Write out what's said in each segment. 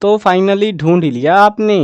तो फाइनली ढूंढ ही लिया आपने।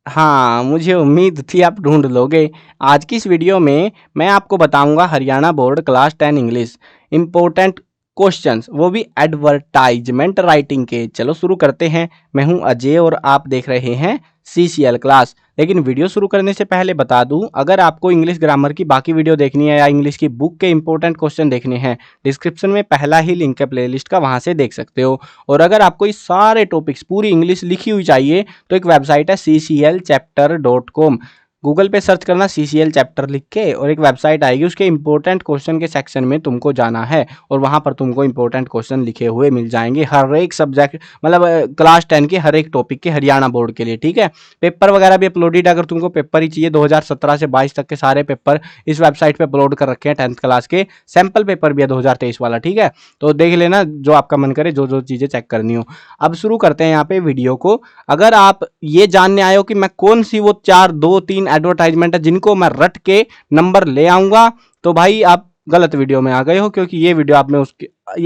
हाँ, मुझे उम्मीद थी आप ढूंढ लोगे। आज की इस वीडियो में मैं आपको बताऊंगा Haryana board class 10 English important questions, वो भी एडवर्टाइजमेंट राइटिंग के। चलो शुरू करते हैं। मैं हूं अजय और आप देख रहे हैं CCL क्लास। लेकिन वीडियो शुरू करने से पहले बता दूं, अगर आपको इंग्लिश ग्रामर की बाकी वीडियो देखनी है या इंग्लिश की बुक के इंपॉर्टेंट क्वेश्चन देखने हैं, डिस्क्रिप्शन में पहला ही लिंक है प्लेलिस्ट का, वहां से देख सकते हो। और अगर आपको इस सारे टॉपिक्स पूरी इंग्लिश लिखी हुई चाहिए तो एक वेबसाइट है cclchapter.com। गूगल पे सर्च करना CCL चैप्टर लिख के और एक वेबसाइट आएगी, उसके इंपॉर्टेंट क्वेश्चन के सेक्शन में तुमको जाना है और वहां पर तुमको इंपॉर्टेंट क्वेश्चन लिखे हुए मिल जाएंगे हर एक सब्जेक्ट, मतलब क्लास 10 के हर एक टॉपिक के, हरियाणा बोर्ड के लिए। ठीक है, पेपर वगैरह भी अपलोडेड, अगर तुमको पेपर ही चाहिए 2017 से 22 तक के सारे पेपर इस वेबसाइट पे अपलोड कर रखे हैं। 10th क्लास के सैंपल पेपर भी है 2023 वाला। ठीक है, तो देख लेना जो आपका मन करे, जो जो चीजें चेक करनी हो। अब शुरू करते हैं यहाँ पे वीडियो को। अगर आप ये जानने आए हो कि मैं कौन सी वो 4 2 3 एडवर्टाइजमेंट है जिनको मैं रट के नंबर ले आऊंगा, तो भाई आप गलत वीडियो में आ गए हो, क्योंकि ये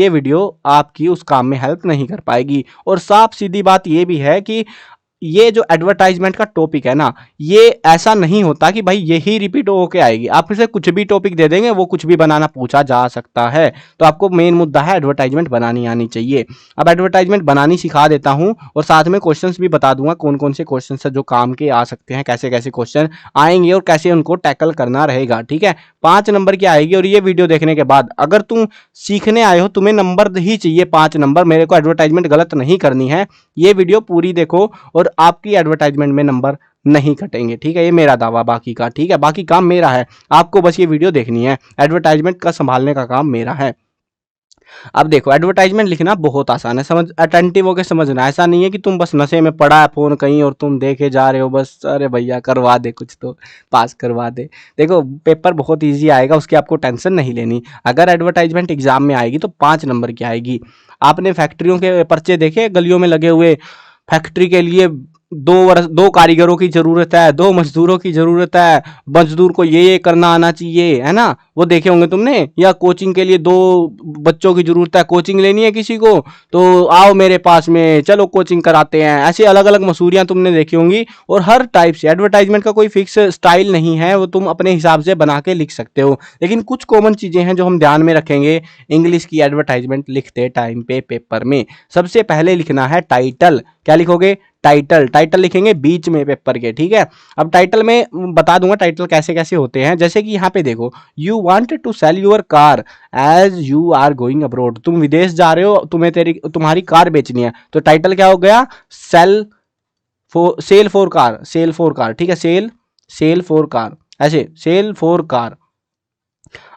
वीडियो आपकी उस काम में हेल्प नहीं कर पाएगी। और साफ सीधी बात ये भी है कि ये जो एडवर्टाइजमेंट का टॉपिक है ना, ये ऐसा नहीं होता कि भाई यही रिपीट होके आएगी। आप इसे कुछ भी टॉपिक दे देंगे, वो कुछ भी बनाना पूछा जा सकता है। तो आपको मेन मुद्दा है एडवर्टाइजमेंट बनानी आनी चाहिए। अब एडवर्टाइजमेंट बनानी सिखा देता हूं और साथ में क्वेश्चंस भी बता दूंगा कौन कौन से क्वेश्चंस है जो काम के आ सकते हैं, कैसे कैसे क्वेश्चन आएंगे और कैसे उनको टैकल करना रहेगा। ठीक है, 5 नंबर की आएगी। और ये वीडियो देखने के बाद अगर तुम सीखने आए हो, तुम्हें नंबर ही चाहिए 5 नंबर, मेरे को एडवर्टाइजमेंट गलत नहीं करनी है, ये वीडियो पूरी देखो और आपकी एडवर्टाइजमेंट में नंबर नहीं कटेंगे। ठीक है, ये मेरा दावा बाकी का। ठीक है, बाकी काम मेरा है, आपको बस ये वीडियो देखनी है। एडवर्टाइजमेंट का संभालने का काम मेरा है। अब देखो, एडवर्टाइजमेंट लिखना बहुत आसान है, समझ अटेंटिव होकर समझना। ऐसा नहीं है कि तुम बस नशे में पड़ा है फोन कहीं और तुम देखे जा रहे हो बस, अरे भैया करवा दे कुछ तो पास करवा दे। देखो, पेपर बहुत इजी आएगा, उसकी आपको टेंशन नहीं लेनी। अगर एडवर्टाइजमेंट एग्जाम में आएगी तो 5 नंबर की आएगी। आपने फैक्ट्रियों के पर्चे देखे गलियों में लगे हुए, फैक्ट्री के लिए 2 कारीगरों की जरूरत है, 2 मजदूरों की जरूरत है, मजदूर को ये करना आना चाहिए, है ना, वो देखे होंगे तुमने। या कोचिंग के लिए 2 बच्चों की जरूरत है, कोचिंग लेनी है किसी को तो आओ मेरे पास में, चलो कोचिंग कराते हैं। ऐसे अलग अलग मसूरियां तुमने देखी होंगी। और हर टाइप से एडवर्टाइजमेंट का कोई फिक्स स्टाइल नहीं है, वो तुम अपने हिसाब से बना के लिख सकते हो। लेकिन कुछ कॉमन चीजें हैं जो हम ध्यान में रखेंगे इंग्लिश की एडवर्टाइजमेंट लिखते टाइम पे पेपर में। सबसे पहले लिखना है टाइटल। क्या लिखोगे? टाइटल। टाइटल लिखेंगे बीच में पेपर के। ठीक है, अब टाइटल में बता दूंगा टाइटल कैसे कैसे होते हैं। जैसे कि यहाँ पे देखो, you want to sell your car as you are going abroad. तुम विदेश जा रहे हो, तुम्हारी कार बेचनी है, तो टाइटल क्या हो गया? Sell for car. Sell for car. ठीक है, सेल फॉर कार, ऐसे सेल फॉर कार।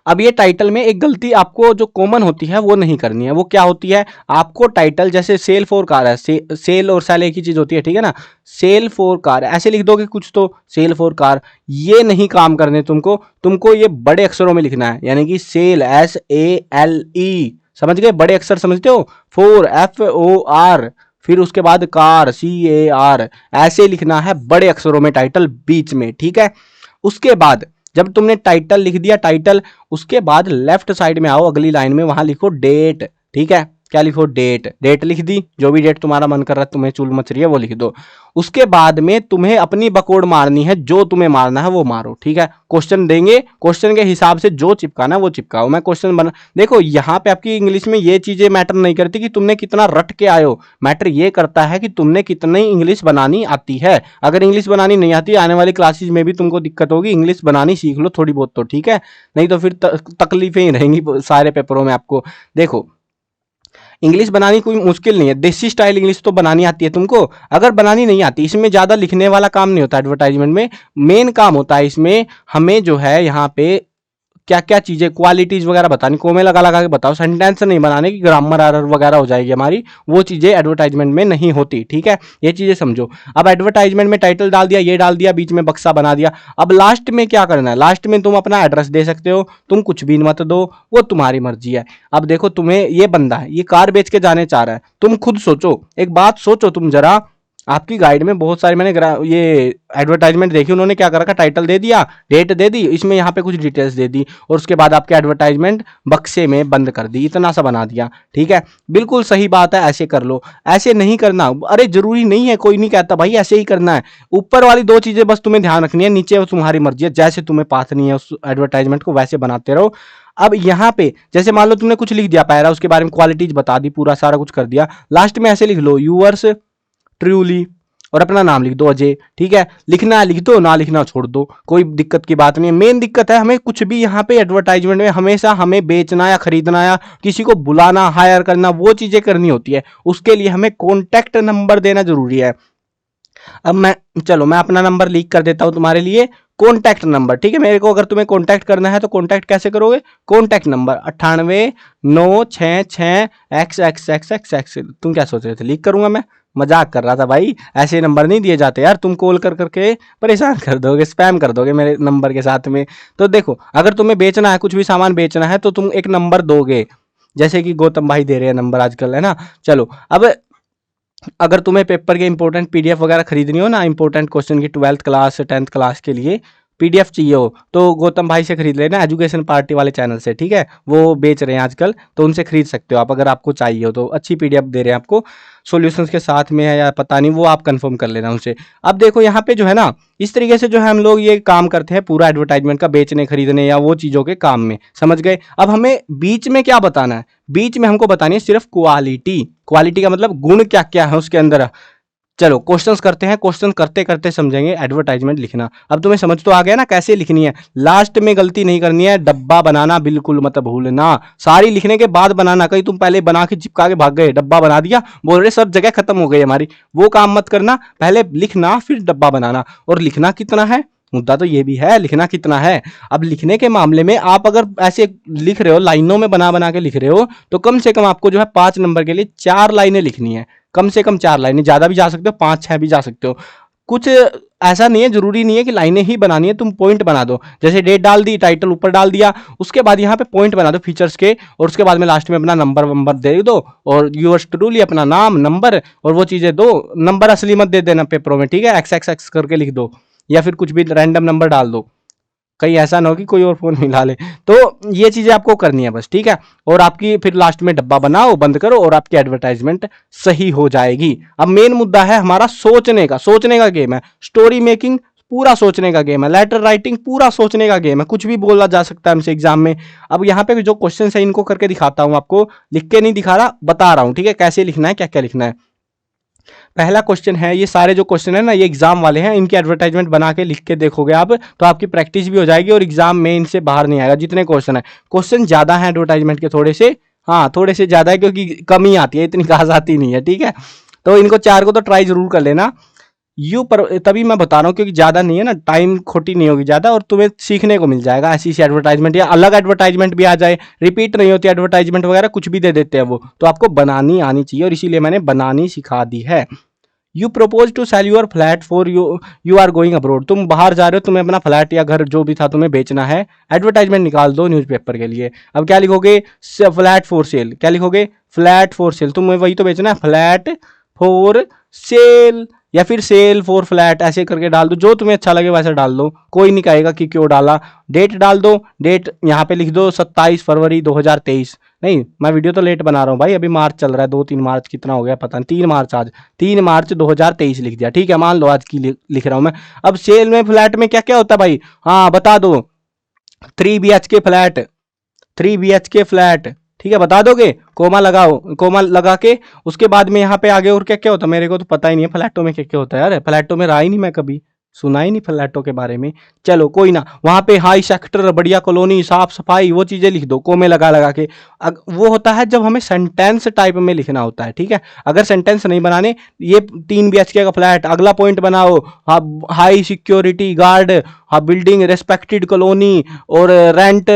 अब ये टाइटल में एक गलती आपको जो कॉमन होती है वो नहीं करनी है। वो क्या होती है? आपको टाइटल, जैसे सेल फॉर कार है, सेल और सेल एक ही चीज होती है, ठीक है ना, सेल फॉर कार ऐसे लिख दोगे कुछ तो, सेल फॉर कार, ये नहीं काम करने तुमको ये बड़े अक्षरों में लिखना है, यानी कि सेल, SALE। समझ गए? बड़े अक्षर समझते हो? फॉर, FOR, फिर उसके बाद कार, CAR, ऐसे लिखना है बड़े अक्षरों में, टाइटल बीच में। ठीक है, उसके बाद जब तुमने टाइटल लिख दिया, टाइटल, उसके बाद लेफ्ट साइड में आओ अगली लाइन में, वहां लिखो डेट। ठीक है, क्या लिखो? डेट। डेट लिख दी, जो भी डेट तुम्हारा मन कर रहा है, तुम्हें चुल मच रही है वो लिख दो। उसके बाद में तुम्हें अपनी बकोड़ मारनी है, जो तुम्हें मारना है वो मारो। ठीक है, क्वेश्चन देंगे, क्वेश्चन के हिसाब से जो चिपकाना वो चिपकाओ। मैं क्वेश्चन बना, देखो यहाँ पे आपकी इंग्लिश में ये चीजें मैटर नहीं करती कि तुमने कितना रट के आए हो, मैटर ये करता है कि तुमने कितनी इंग्लिश बनानी आती है। अगर इंग्लिश बनानी नहीं आती, आने वाली क्लासेज में भी तुमको दिक्कत होगी। इंग्लिश बनानी सीख लो थोड़ी बहुत तो, ठीक है, नहीं तो फिर तकलीफें ही रहेंगी सारे पेपरों में आपको। देखो, इंग्लिश बनानी कोई मुश्किल नहीं है, देसी स्टाइल इंग्लिश तो बनानी आती है तुमको। अगर बनानी नहीं आती, इसमें ज्यादा लिखने वाला काम नहीं होता एडवर्टाइजमेंट में। मेन काम होता है इसमें हमें जो है यहाँ पे क्या क्या चीजें, क्वालिटीज वगैरह बतानी, कोमे लगा लगा के बताओ, सेंटेंस नहीं बनाने की, ग्रामर एरर वगैरह हो जाएगी हमारी, वो चीजें एडवर्टाइजमेंट में नहीं होती। ठीक है, ये चीजें समझो। अब एडवर्टाइजमेंट में टाइटल डाल दिया, ये डाल दिया, बीच में बक्सा बना दिया। अब लास्ट में क्या करना है? लास्ट में तुम अपना एड्रेस दे सकते हो, तुम कुछ भी मत दो, वो तुम्हारी मर्जी है। अब देखो, तुम्हें ये बंदा है, ये कार बेच के जाने चाह रहा है, तुम खुद सोचो, एक बात सोचो तुम जरा, आपकी गाइड में बहुत सारे मैंने ये एडवर्टाइजमेंट देखी, उन्होंने क्या कर रखा, टाइटल दे दिया, डेट दे दी, इसमें यहाँ पे कुछ डिटेल्स दे दी और उसके बाद आपके एडवर्टाइजमेंट बक्से में बंद कर दी, इतना सा बना दिया। ठीक है, बिल्कुल सही बात है, ऐसे कर लो। ऐसे नहीं करना, अरे जरूरी नहीं है, कोई नहीं कहता भाई ऐसे ही करना है। ऊपर वाली दो चीजें बस तुम्हें ध्यान रखनी है, नीचे तुम्हारी मर्जी है, जैसे तुम्हें पाथनी है उस एडवर्टाइजमेंट को वैसे बनाते रहो। अब यहाँ पे जैसे मान लो तुमने कुछ लिख दिया पैरा, उसके बारे में क्वालिटीज बता दी, पूरा सारा कुछ कर दिया, लास्ट में ऐसे लिख लो यूअर्स ट्रूली और अपना नाम लिख दो अजय। ठीक है, लिखना है लिख दो, ना लिखना छोड़ दो, कोई दिक्कत की बात नहीं है। मेन दिक्कत है हमें कुछ भी यहाँ पे एडवर्टाइजमेंट में हमेशा हमें बेचना या खरीदना या किसी को बुलाना हायर करना वो चीजें करनी होती है, उसके लिए हमें कॉन्टैक्ट नंबर देना जरूरी है। अब मैं अपना नंबर लीक कर देता हूं तुम्हारे लिए, कॉन्टैक्ट नंबर। ठीक है, मेरे को अगर तुम्हें कॉन्टैक्ट करना है तो कॉन्टैक्ट कैसे करोगे, कॉन्टैक्ट नंबर 989666XX। तुम क्या सोच रहे थे लीक करूंगा मैं, मजाक कर रहा था भाई, ऐसे नंबर नहीं दिए जाते यार, तुम कॉल कर करके परेशान कर दोगे, स्पैम कर दोगे मेरे नंबर के साथ में। तो देखो, अगर तुम्हें बेचना है, कुछ भी सामान बेचना है तो तुम एक नंबर दोगे, जैसे कि गौतम भाई दे रहे हैं नंबर आजकल, है ना। चलो, अब अगर तुम्हें पेपर के इंपॉर्टेंट पीडीएफ वगैरह खरीदनी हो ना, इंपॉर्टेंट क्वेश्चन की 12th क्लास 10th क्लास के लिए पीडीएफ चाहिए हो तो गौतम भाई से खरीद लेना, एजुकेशन पार्टी वाले चैनल से। ठीक है, वो बेच रहे हैं आजकल, तो उनसे खरीद सकते हो आप, अगर आपको चाहिए हो तो। अच्छी पीडीएफ दे रहे हैं आपको, सॉल्यूशंस के साथ में है या पता नहीं, वो आप कंफर्म कर लेना उनसे। अब देखो यहाँ पे जो है ना, इस तरीके से जो है हम लोग ये काम करते हैं पूरा एडवर्टाइजमेंट का, बेचने खरीदने या वो चीज़ों के काम में, समझ गए। अब हमें बीच में क्या बताना है, बीच में हमको बतानी है सिर्फ क्वालिटी। क्वालिटी का मतलब गुण क्या क्या है उसके अंदर। चलो क्वेश्चंस करते हैं, क्वेश्चन करते करते समझेंगे एडवर्टाइजमेंट लिखना। अब तुम्हें समझ तो आ गया ना कैसे लिखनी है। लास्ट में गलती नहीं करनी है, डब्बा बनाना बिल्कुल मत भूलना, सारी लिखने के बाद बनाना। कहीं तुम पहले बना के चिपका के भाग गए, डब्बा बना दिया, बोल रहे सब जगह खत्म हो गई हमारी, वो काम मत करना। पहले लिखना फिर डब्बा बनाना। और लिखना कितना है, मुद्दा तो ये भी है, लिखना कितना है। अब लिखने के मामले में आप अगर ऐसे लिख रहे हो, लाइनों में बना बना के लिख रहे हो, तो कम से कम आपको जो है 5 नंबर के लिए 4 लाइनें लिखनी है, कम से कम 4 लाइनें, ज्यादा भी जा सकते हो, 5-6 भी जा सकते हो। कुछ ऐसा नहीं है, जरूरी नहीं है कि लाइनें ही बनानी है, तुम पॉइंट बना दो, जैसे डेट डाल दी, टाइटल ऊपर डाल दिया, उसके बाद यहाँ पे पॉइंट बना दो फीचर्स के, और उसके बाद में लास्ट में अपना नंबर वंबर दे दो, और यूअर्स ट्रूली अपना नाम नंबर और वो चीजें दो। नंबर असली मत दे देना पेपरों में, ठीक है, XXX करके लिख दो, या फिर कुछ भी रैंडम नंबर डाल दो, कहीं ऐसा ना हो कि कोई और फोन मिला ले। तो ये चीजें आपको करनी है बस, ठीक है। और आपकी फिर लास्ट में डब्बा बनाओ, बंद करो, और आपकी एडवर्टाइजमेंट सही हो जाएगी। अब मेन मुद्दा है हमारा सोचने का, सोचने का गेम है, स्टोरी मेकिंग पूरा सोचने का गेम है, लेटर राइटिंग पूरा सोचने का गेम है, कुछ भी बोला जा सकता है हमसे एग्जाम में। अब यहाँ पे जो क्वेश्चन है इनको करके दिखाता हूँ आपको, लिख के नहीं दिखा रहा, बता रहा हूँ, ठीक है, कैसे लिखना है, क्या क्या लिखना है। पहला क्वेश्चन है, ये सारे जो क्वेश्चन है ना ये एग्जाम वाले हैं, इनकी एडवर्टाइजमेंट बना के लिख के देखोगे आप तो आपकी प्रैक्टिस भी हो जाएगी और एग्जाम में इनसे बाहर नहीं आएगा। जितने क्वेश्चन है, क्वेश्चन ज्यादा है एडवर्टाइजमेंट के थोड़े से, हाँ थोड़े से ज्यादा है, क्योंकि कम ही आती है, इतनी खास आती नहीं है, ठीक है। तो इनको 4 को तो ट्राई जरूर कर लेना। यू पर तभी मैं बता रहा हूँ क्योंकि ज्यादा नहीं है ना, टाइम खोटी नहीं होगी ज्यादा, और तुम्हें सीखने को मिल जाएगा ऐसी सी एडवर्टाइजमेंट, या अलग एडवर्टाइजमेंट भी आ जाए, रिपीट नहीं होती एडवर्टाइजमेंट वगैरह, कुछ भी दे देते हैं वो, तो आपको बनानी आनी चाहिए, और इसीलिए मैंने बनानी सिखा दी है। You propose to sell your flat for you are going abroad, तुम बाहर जा रहे हो, तुम्हें अपना फ्लैट या घर जो भी था तुम्हें बेचना है, एडवर्टाइजमेंट निकाल दो न्यूज़पेपर के लिए। अब क्या लिखोगे, फ्लैट फॉर सेल, क्या लिखोगे, फ्लैट फॉर सेल, तुम्हें वही तो बेचना है, फ्लैट फॉर सेल, या फिर सेल फॉर फ्लैट, ऐसे करके डाल दो, जो तुम्हें अच्छा लगे वैसे डाल दो, कोई नहीं कहेगा कि क्यों डाला। डेट डाल दो, डेट यहाँ पे लिख दो 27 फरवरी 2023, नहीं मैं वीडियो तो लेट बना रहा हूँ भाई, अभी मार्च चल रहा है, 2-3 मार्च कितना हो गया पता नहीं, 3 मार्च, आज 3 मार्च 2023 लिख दिया, ठीक है, मान लो आज की लिख रहा हूँ मैं। अब सेल में फ्लैट में क्या क्या होता है भाई, हाँ बता दो, 3 BHK फ्लैट, 3 BHK फ्लैट, ठीक है, बता दोगे, कोमा लगाओ, कोमा लगा के उसके बाद में यहाँ पे आगे और क्या क्या होता है, मेरे को तो पता ही नहीं है फ्लैटों में क्या क्या होता है यार, फ्लैटों में रहा ही नहीं मैं कभी, सुना ही नहीं फ्लैटों के बारे में। चलो कोई ना, वहां पे हाई सेक्टर, बढ़िया कॉलोनी, साफ सफाई, वो चीजें लिख दो कोमे लगा लगा के। वो होता है जब हमें सेंटेंस टाइप में लिखना होता है, ठीक है। अगर सेंटेंस नहीं बनाने, ये 3 BHK का फ्लैट, अगला पॉइंट बनाओ, high security guard, building respected colony, और rent,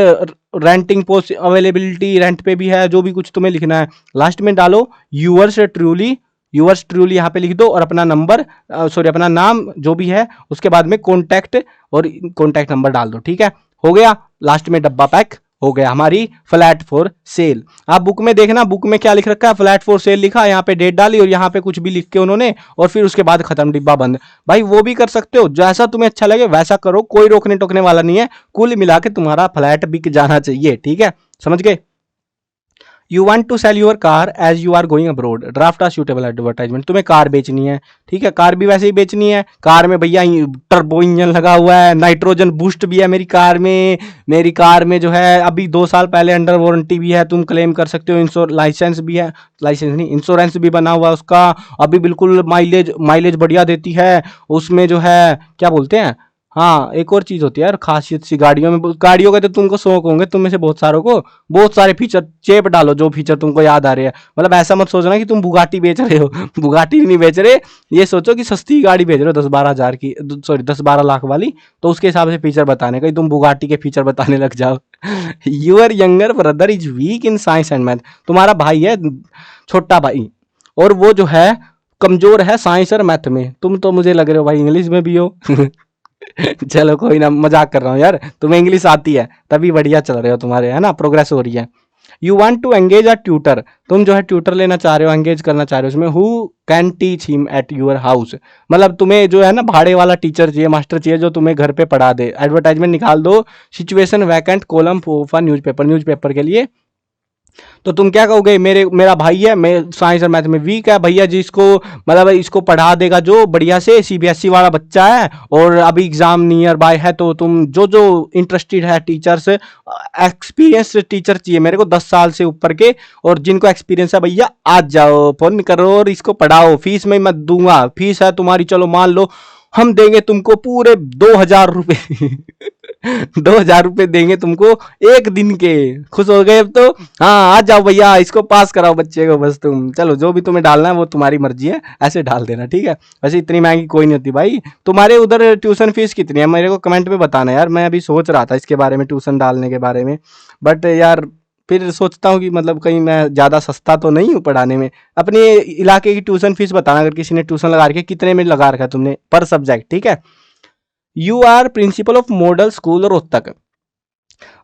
renting post availability, rent पे भी है, जो भी कुछ तुम्हें लिखना है। लास्ट में डालो यूअर्स ट्रूली, यूअर्स ट्रूली यहाँ पे लिख दो, और अपना नंबर, सॉरी अपना नाम जो भी है, उसके बाद में कॉन्टैक्ट और कॉन्टैक्ट नंबर डाल दो, ठीक है, हो गया। लास्ट में डब्बा पैक हो गया हमारी फ्लैट फॉर सेल। आप बुक में देखना, बुक में क्या लिख रखा है, फ्लैट फॉर सेल लिखा, यहाँ पे डेट डाली और यहाँ पे कुछ भी लिख के उन्होंने, और फिर उसके बाद खत्म, डिब्बा बंद। भाई वो भी कर सकते हो, जैसा तुम्हें अच्छा लगे वैसा करो, कोई रोकने टोकने वाला नहीं है। कुल मिला के तुम्हारा फ्लैट बिक जाना चाहिए, ठीक है, समझ गए। You want to sell your car as you are going abroad, draft a suitable advertisement. तुम्हें कार बेचनी है, ठीक है, कार भी वैसे ही बेचनी है। कार में भैया टर्बो इंजन लगा हुआ है, नाइट्रोजन बूस्ट भी है मेरी कार में। मेरी कार में जो है अभी 2 साल पहले अंडर वारंटी भी है, तुम क्लेम कर सकते हो। लाइसेंस भी है, लाइसेंस नहीं, इंश्योरेंस भी बना हुआ है उसका। अभी बिल्कुल माइलेज माइलेज बढ़िया देती है। उसमें जो है क्या बोलते हैं, हाँ एक और चीज होती है यार, खासियत सी गाड़ियों में, गाड़ियों के तो तुमको शौक होंगे, तुम में से बहुत सारों को, बहुत सारे फीचर चेप डालो जो फीचर तुमको याद आ रहे हैं। मतलब ऐसा मत सोचना कि तुम बुगाटी बेच रहे हो बुगाटी नहीं बेच रहे, ये सोचो कि सस्ती गाड़ी बेच रहे हो 10-12 हज़ार की, सॉरी 10-12 लाख वाली, तो उसके हिसाब से फीचर बताने का, तुम बुगाटी के फीचर बताने लग जाओ your younger brother is weak in science and math, तुम्हारा भाई है छोटा भाई, और वो जो है कमजोर है साइंस और मैथ में। तुम तो मुझे लग रहे हो भाई इंग्लिश में भी हो चलो कोई ना, मजाक कर रहा हूँ यार, तुम्हें इंग्लिश आती है तभी बढ़िया चल रहे हो, तुम्हारे है ना प्रोग्रेस हो रही है। You want to engage a tutor, तुम जो है ट्यूटर लेना चाह रहे हो, एंगेज करना चाह रहे हो उसमें। Who can teach him at your house, मतलब तुम्हें जो है ना भाड़े वाला टीचर चाहिए, मास्टर चाहिए जो तुम्हें घर पे पढ़ा दे। एडवर्टाइजमेंट निकाल दो, situation vacant column for newspaper, newspaper के लिए। तो तुम क्या कहोगे, मेरा भाई है, मैं साइंस और मैथ में वीक है भैया जी, इसको मतलब इसको पढ़ा देगा जो बढ़िया से, सीबीएसई वाला बच्चा है और अभी एग्जाम नियर बाय है, तो तुम जो जो इंटरेस्टेड है टीचर्स, एक्सपीरियंस टीचर चाहिए मेरे को 10 साल से ऊपर के, और जिनको एक्सपीरियंस है भैया आज जाओ फोन करो और इसको पढ़ाओ। फीस में मत दूंगा, फीस है तुम्हारी, चलो मान लो हम देंगे तुमको पूरे 2,000 रुपए 2,000 रुपए देंगे तुमको 1 दिन के। खुश हो गए अब तो, हाँ आ जाओ भैया इसको पास कराओ बच्चे को, बस तुम चलो जो भी तुम्हें डालना है वो तुम्हारी मर्जी है, ऐसे डाल देना, ठीक है। वैसे इतनी महंगी कोई नहीं होती भाई। तुम्हारे उधर ट्यूशन फीस कितनी है मेरे को कमेंट में बताना यार, मैं अभी सोच रहा था इसके बारे में, ट्यूशन डालने के बारे में, बट यार फिर सोचता हूँ कि मतलब कहीं मैं ज़्यादा सस्ता तो नहीं हूँ पढ़ाने में। अपने इलाके की ट्यूशन फीस बताना, अगर किसी ने ट्यूशन लगा रखी है कितने में लगा रखा है तुमने पर सब्जेक्ट, ठीक है। You are principal of model school Rohtak,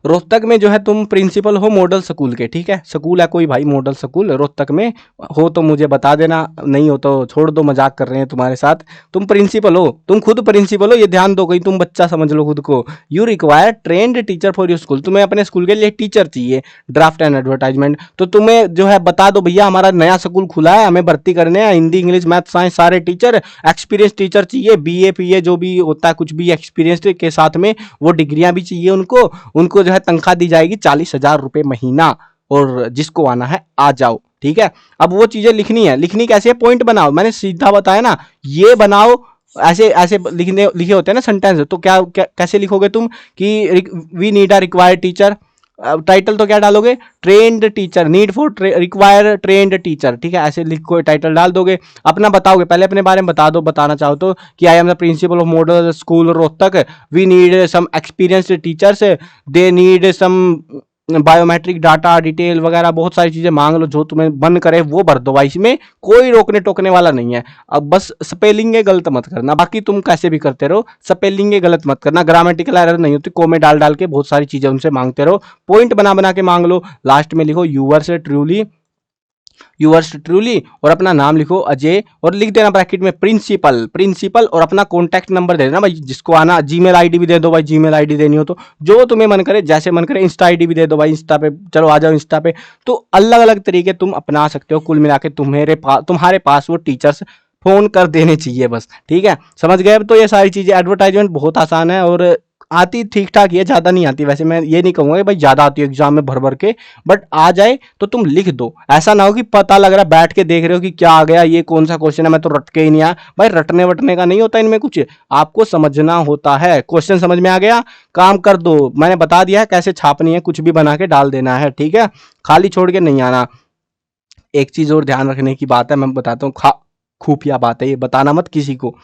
Rohtak में जो है तुम प्रिंसिपल हो मॉडल स्कूल के, ठीक है, स्कूल है कोई भाई मॉडल स्कूल रोहतक में, हो तो मुझे बता देना, नहीं हो तो छोड़ दो, मजाक कर रहे हैं तुम्हारे साथ। तुम प्रिंसिपल हो, तुम खुद प्रिंसिपल हो, ये ध्यान दो, कहीं तुम बच्चा समझ लो खुद को। You require trained teacher for your school, तुम्हें अपने स्कूल के लिए टीचर चाहिए, ड्राफ्ट एंड एडवर्टाइजमेंट। तो तुम्हें जो है बता दो भैया हमारा नया स्कूल खुला है, हमें भर्ती करने हैं, हिंदी इंग्लिश मैथ साइंस सारे टीचर, एक्सपीरियंस टीचर चाहिए, बीए पीए जो भी होता है कुछ भी एक्सपीरियंस के साथ में, वो डिग्रियां भी चाहिए उनको। उनको जो है तनख्वाह दी जाएगी 40,000 रुपए महीना, और जिसको आना है आ जाओ, ठीक है। अब वो चीजें लिखनी है, लिखनी कैसे है, पॉइंट बनाओ, मैंने सीधा बताया ना, ये बनाओ। ऐसे ऐसे लिखे होते हैं ना सेंटेंस, तो कैसे लिखोगे तुम कि we need a required teacher, title तो क्या डालोगे, trained teacher, need for require trained teacher, ठीक है, ऐसे लिखो टाइटल डाल दोगे। अपना बताओगे, पहले अपने बारे में बता दो, बताना चाहो तो, कि I am the principal of model school Rohtak, we need some experienced teachers, they need some biometric data detail वगैरह, बहुत सारी चीजें मांग लो, जो तुम्हें मन करे वो भर दो भाई, इसमें कोई रोकने टोकने वाला नहीं है। अब बस स्पेलिंग गलत मत करना, बाकी तुम कैसे भी करते रहो, स्पेलिंग गलत मत करना, ग्रामेटिकल एरर नहीं होती, कोमे डाल डाल के बहुत सारी चीजें उनसे मांगते रहो, पॉइंट बना बना के मांग लो। लास्ट में लिखो यूवर्स ट्रूली, यूवर्स ट्रूली, और अपना नाम लिखो अजय, और लिख देना ब्रैकेट में प्रिंसिपल, प्रिंसिपल, और अपना कॉन्टैक्ट नंबर दे देना भाई, जिसको आना। जीमेल आईडी भी दे दो भाई, जीमेल आईडी देनी हो तो जो तुम्हें मन करे, जैसे मन करे। इंस्टा आईडी भी दे दो भाई, इंस्टा पे चलो आ जाओ इंस्टा पे। तो अलग अलग तरीके तुम अपना सकते हो, कुल मिला के तुम्हारे पास वो टीचर्स फोन कर देने चाहिए बस, ठीक है, समझ गए। अब तो ये सारी चीजें, एडवर्टाइजमेंट बहुत आसान है और आती ठीक ठाक ही है, ज़्यादा नहीं आती। वैसे मैं ये नहीं कहूँगा कि भाई ज़्यादा आती है एग्जाम में भर भर के, बट आ जाए तो तुम लिख दो। ऐसा ना हो कि पता लग रहा है बैठ के देख रहे हो कि क्या आ गया, ये कौन सा क्वेश्चन है, मैं तो रट के ही नहीं आया। भाई रटने वटने का नहीं होता इनमें कुछ, आपको समझना होता है। क्वेश्चन समझ में आ गया, काम कर दो, मैंने बता दिया है कैसे छापनी है, कुछ भी बना के डाल देना है, ठीक है, खाली छोड़ के नहीं आना। एक चीज और ध्यान रखने की बात है, मैं बताता हूँ, खुफिया बात है ये, बताना मत किसी को।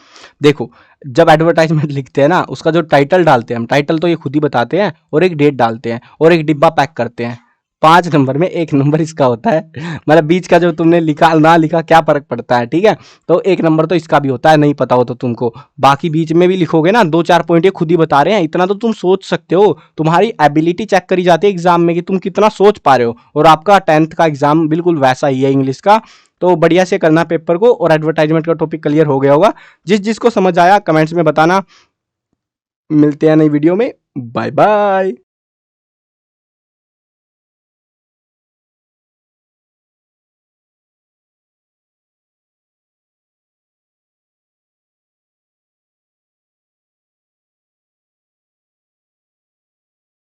देखो जब एडवर्टाइजमेंट लिखते हैं ना, उसका जो टाइटल डालते हैं हम, टाइटल तो ये खुद ही बताते हैं, और एक डेट डालते हैं, और एक डिब्बा पैक करते हैं। 5 नंबर में 1 नंबर इसका होता है। मतलब बीच का जो तुमने लिखा ना लिखा क्या फर्क पड़ता है, ठीक है। तो 1 नंबर तो इसका भी होता है, नहीं पता हो तो तुमको। बाकी बीच में भी लिखोगे ना, 2-4 पॉइंट ये खुद ही बता रहे हैं, इतना तो तुम सोच सकते हो। तुम्हारी एबिलिटी चेक करी जाती है एग्जाम में कि तुम कितना सोच पा रहे हो। और आपका 10th का एग्जाम बिल्कुल वैसा ही है इंग्लिश का। तो बढ़िया से करना पेपर को, और एडवर्टाइजमेंट का टॉपिक क्लियर हो गया होगा। जिसको समझ आया कमेंट्स में बताना। मिलते हैं नई वीडियो में। Bye bye.